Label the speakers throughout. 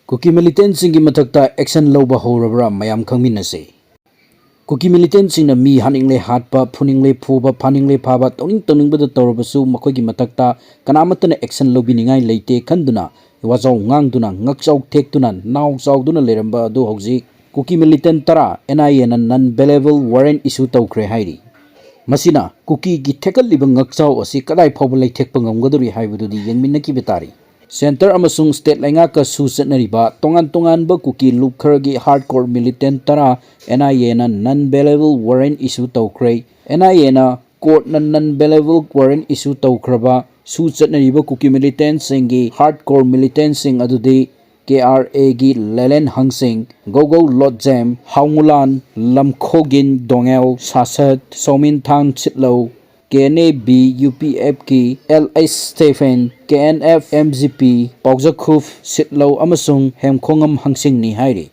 Speaker 1: Kuki militants singi matakta action loba horabra mayam khangminase. Kuki militants singna mi haningle hatpa phuningle phuba phaningle phaba toning bada tawrabasu makoigi matakta kanamatana action lobiningai leite khanduna wazau ngangduna ngakchau tektuna naw chauduna leramba adu hauji Kuki militant tara NIA na non bailable warrant issue tawkhre hairi. Masina Kuki gi thekal liba ngakchau asi kadai phawba leithekpa ngamgaduri haibududi yengminaki betari. Center amasung state lainga ka su chatnariba tongan ba Kuki loop kharagi hardcore militant tara NIA na non bailable warrant issue tawkhre. NIA na court na non bailable warrant issue tawkhraba su chatnariba Kuki militant singi hardcore militant sing adudi KRA gi Lelen Hangsing, Gogo Lotjam, Haungulan, Lamkhogin Dongel, Sasat, Somin Thang Chitlo, KNAB UPF ki LS Stephen, KNF MGP, Paukjakuf Sitlo amasung Hemkhongam Hangsing ni hairi.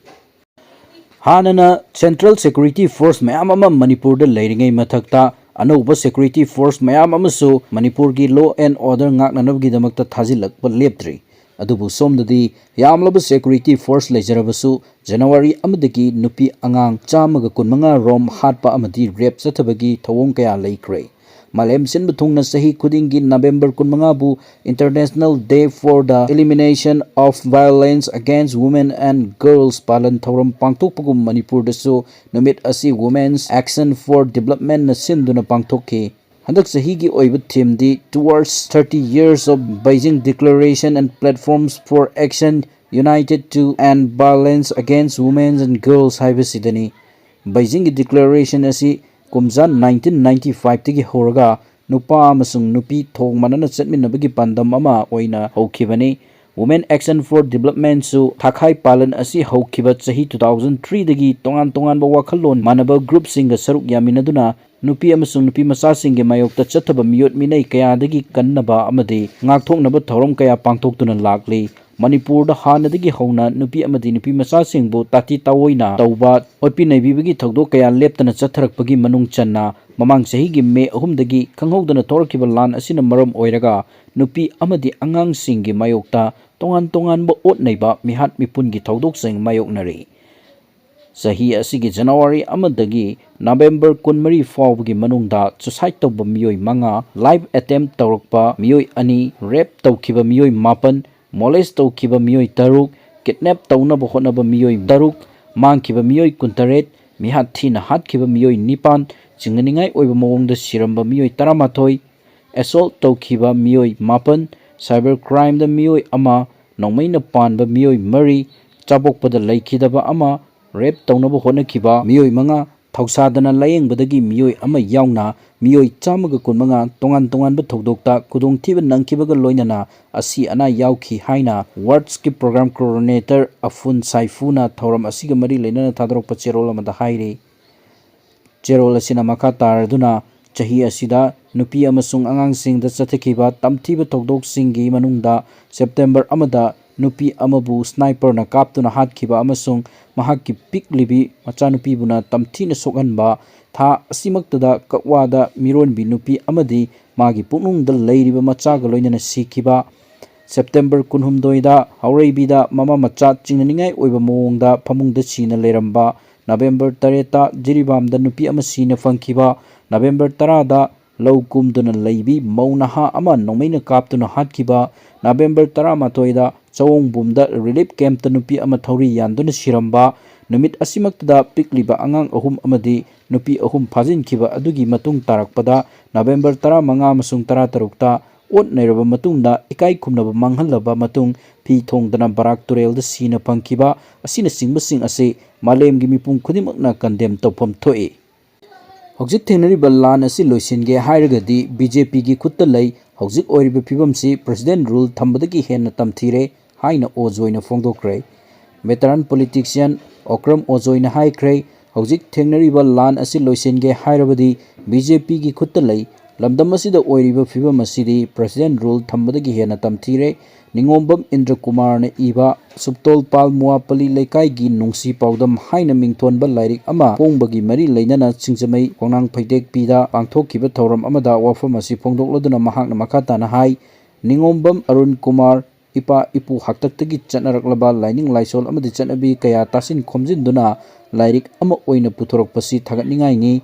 Speaker 1: Hanana Central Security Force mayam ama Manipur da leiringai mathakta anauba security force mayam amasu Manipur gi law and order ngaknanabgi damakta thajilakpa leptri. Adubu somdadi yamlaba security force lejarabasu January amadagi nupi angang chamaga kunmanga rom hatpa amadi rape chathabagi thawong kaya leikre. Malem sinba thungna sahi khudingi November kunmanga bu International Day for the Elimination of Violence Against Women and Girls palan thawram pangthokpagum Manipur dasu numit asi Women's Action for Development na sinduna pangthokki. Handak sahigi oiba theme di towards 30 years of Beijing Declaration and Platforms for Action United to End Violence Against Women and Girls haibasidani. Beijing Declaration asi kumzan 1995 tigi horaga nupa amasung nupi thong manana chatminabagi pandam ama oina hokibani. Women Action for Development su thakai palan asi hokiba chahi 2003 dagi tongan ba wakhalon manaba group singa saruk yaminaduna nupi amasung nupi macha singge mayokta chathaba miyot minai kaya dagi kannaba amadi ngakthoknaba thorom kaya pangthoktuna lakli. Manipur da hanadagi hauna nupi amadi nupi macha singbu tati tawoina tawba opi naibibagi thogdo kaya leptana chatharakpagi manung channa mamang sahigi May 3 dagi khanghodana thorkiba lan asina maram oiraga nupi amadi angang singge mayokta tongan ba otnaiba mihat mipungi thogdok sing mayoknari. Sahi asigi January amadagi November 13 fawbagi manungda suicide tawba miyoi manga live attempt tawrakpa miyoi ani rape tawkiba miyoi 7 molest tawkiba miyoi 3 kidnap tawnaba hotnaba miyoi 3 mangkiba miyoi 18 mihat thina hatkiba miyoi 9 chinganingai oiba mawongda siramba miyoi 11 assault tawkiba miyoi 7 cyber crime da miyoi ama nongmaina panba miyoi 3 chabokpada laikidaba ama rape tawnaba hotnakiba miyoi 5 thausadana layengbadagi miyoi ama yauna miyoi chamaga kunmanga tongan ba thogdokta kudongthiba nangkibaga loinana asi ana yauki haina words ki program coordinator Afun Saifuna thoram asiga mari leinana thadrokpa cherol amada hairi. Cherol asina makha taraduna chahi asida nupi amasung angangsing da chathakiba tamthiba thogdok singi manungda September amada nupi amabu sniper na kaptuna hatkiba amasung mahakki piklibi machanupi buna tamthina sokhanba tha asimaktada kakwada mironbi nupi amadi magi punungda leiriba machaga loinana sikiba September 18 da haureibida mama macha chingnaningai oiba mawongda phamungda china leramba November 3 ta jiribamda nupi ama sina fangkiba November 10 da lawkumduna leibi maunaha ama nongmaina kaptuna hatkiba November 11 da Chawongbumda relief camp ta nupi ama thauri yanduna siramba numit asimaktada pikliba angang ahum amadi nupi ahum phajinkiba adugi matung tarakpada November 15 amasung 13 ta ot nairaba matungda ikai khumnaba manghalaba matung phi thongdana barak turel da sina pangkiba asina singbasing ase malemgi mipung khudimakna condemn tawpham thoi. Hojik thenariba lan asi loisinge hairagadi BJP gi khutta lei hojik oiriba phibamsi president rule thambadagi henna tamthire haina ojoina fongdokre. Veteran politician Okram ojoina haikre hojik thenariba lan asi loisinge hairabadi BJP gi khutta lei lamdam asida oiriba phibam asidi president rule thambadagi henna tamthire. Ningombam Indra Kumar na iba Subtol Pal Muapali Lekai gi nungsi paudam haina mingthonba lairik ama pongbagi mari leinana chingchamai kongnang phaidek pida pangthokkiba thoram amada wafam asi phongdokladuna mahakna makhatana hai Ningombam Arun Kumar ipa ipu haktaki chanaраklaba laining laisol amadi chanabi kaya tasin khomjinduna lairik ama oina puthorokpasi thagatningai ni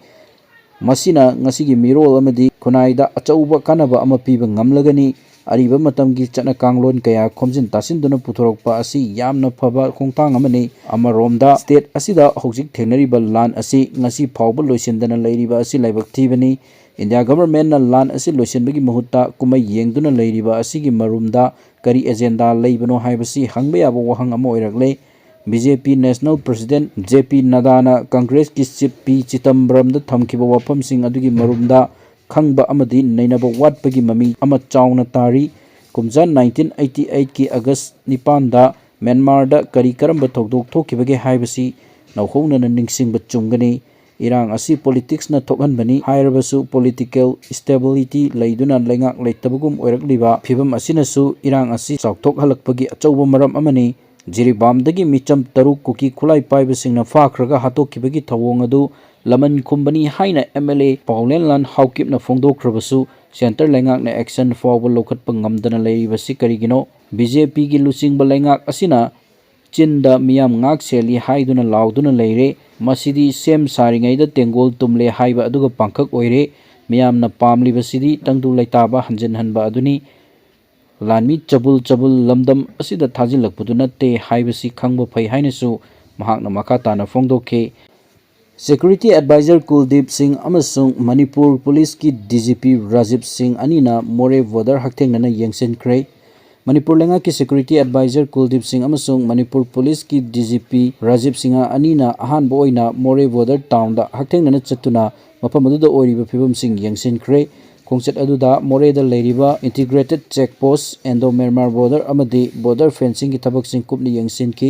Speaker 1: masina ngasigi mirol amadi khunai-da achauba kanaba ama piba ngamlagani ariba matamgi chana kanglon kaya khomjin tasinduna puthorokpa asi yamna phaba khongtang amani amaromda state asida hojik thengnariba lan asi ngasi phawba loisindana leiriba asi laibak thibani India government na lan asi loisinbagi mahutta kumai yengduna leiriba asigi marumda kari agenda leibano haibasi hangba yaba wahang ama oirakle BJP National President JP Nadana Congress ki Chief P Chitambramda thamkiba wafamsing adugi marumda khangba amadi nainaba watpagi mami ama chauna tari kumja 1988 ki August 9 da Myanmar da kari karamba thokdok thokibage haibasi nauhona ningsingba chungani Irang asi politics na thokhanbani hairabasu political stability leiduna lengak leitabagum oirakliba phibam asinasu Irang asi chawthok halakpagi achauba maram amani Jiribamdagi micham taruk kuki khulai paibasingna fakhraga hatokibagi thawong adu laman khumbani haina MLA Paulenlan Haukipna fongdokhrabasu center lengak na action fawba lokhatpa ngamdana leiribasi karigino BJP gi lusingba lengak asina Chinda miyam ngak seli haiduna lauduna leire masidi sem saringaida tengol tumle haiba aduga pangkhak oire miyamna pamlibasidi tangdu leitaba hanjinhanba aduni Lanmi chabul lamdam asida thajilakpudu natte haibasi khangba phai hainasu mahakna makatana fongdokhe Security Advisor Kuldeep Singh amasung Manipur Police ki DGP Rajib Singh anina more border haktengnana yengsenkre Manipur lenga ki Security Advisor Kuldeep Singh amasung Manipur Police ki DGP Rajib Singh anina ahan boina more border town da haktengnana chatuna mafam aduda oiriba phibam sing yengsenkre Khongchat aduda Moreda leiriba integrated checkpost endo Myanmar border amadi border fencing ki thabak sing kupni yengsinki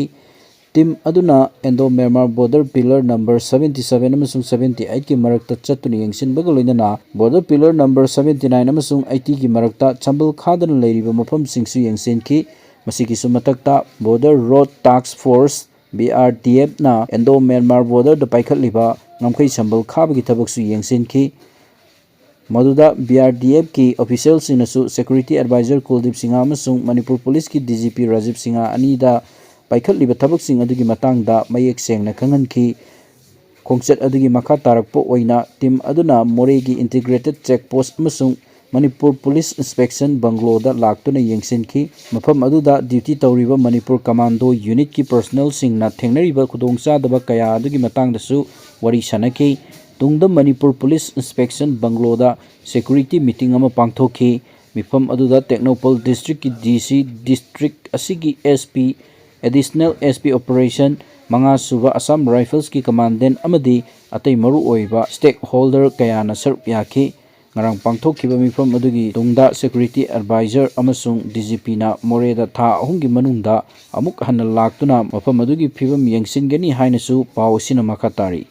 Speaker 1: team aduna endo Myanmar border pillar number 77 amasung 78 ki marakta chatuni yengsin bagaloinana border pillar number 79 amasung 80 ki marakta chambal khadana leiriba mafam singsu yengsinki masiki sumatakta border road task force BRTF na endo Myanmar border da paikhatliba ngamkhai chambal khabagi thabaksu yengsinki Maduda BRDF ki officials sinasu Security Advisor Kuldeep Singh amasung Manipur Police ki DGP Rajib Singh anida paikhatliba thabaksing adugi matangda mayek sengna khanganki khongchat adugi makha tarakpo oina team aduna Moregi integrated checkpost amasung Manipur Police Inspection Banglo da laktuna yengsinki mafam aduda duty tawriba Manipur Commando Unit ki personnel singna thengnariba khudongchadaba kaya adugi matangdasu wari sanaki Tungda Manipur Police Inspection Bangloda Security Meeting ama pangthokhi mifam aduda Technopol District ki DC District asigi SP Additional SP Operation Manga Suba Assam Rifles ki Commandant amadi atay maru oiba stakeholder kayana sarp yaki ngarang pangthokhiba mifam adugi tungda Security Advisor amasung DGP na Moreda tha ahungi manungda amuk hanna laktuna mafam adugi phibam yengsingani hainasu paw sina makatari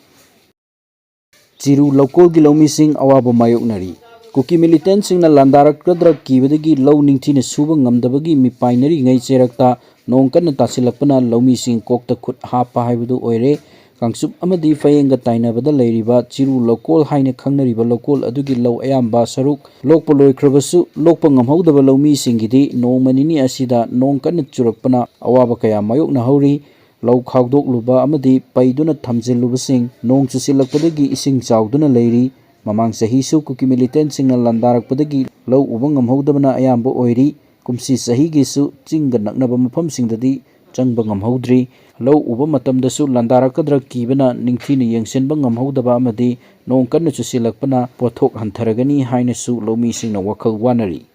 Speaker 1: Chiru local ki lomi sing awaba mayoknari kuki militant sing na landarak kadra kibadagi low ningthina suba ngamdabagi mipainari ngai cherakta nongkan tasilakpana lomi sing kokta khut hapa haibudu oire kangsup amadi fayenga tainabada leiriba chiru local haina khangnariba local adugi low ayamba saruk lokpa loikhrabasu lokpa ngamhaudaba lomi singidi nongmanini asida nongkan churakpana awaba kaya mayokna hauri Lau khawdok luba amadi paiduna thamjil lubasing nong chusilakpadagi ising chawduna leiri mamang sahi su kuki militant singna landarakpadagi lau ubang ngamhaudabana ayamba oiri kumsi sahi gi su chinga naknaba mafam singdadi changba ngamhaudri lau uba matamdasu landarakadra kibana ningthina yengsenba ngamhaudaba amadi nong kanna chusilakpana pothok hantaragani haina su lomi singna wakhal wanari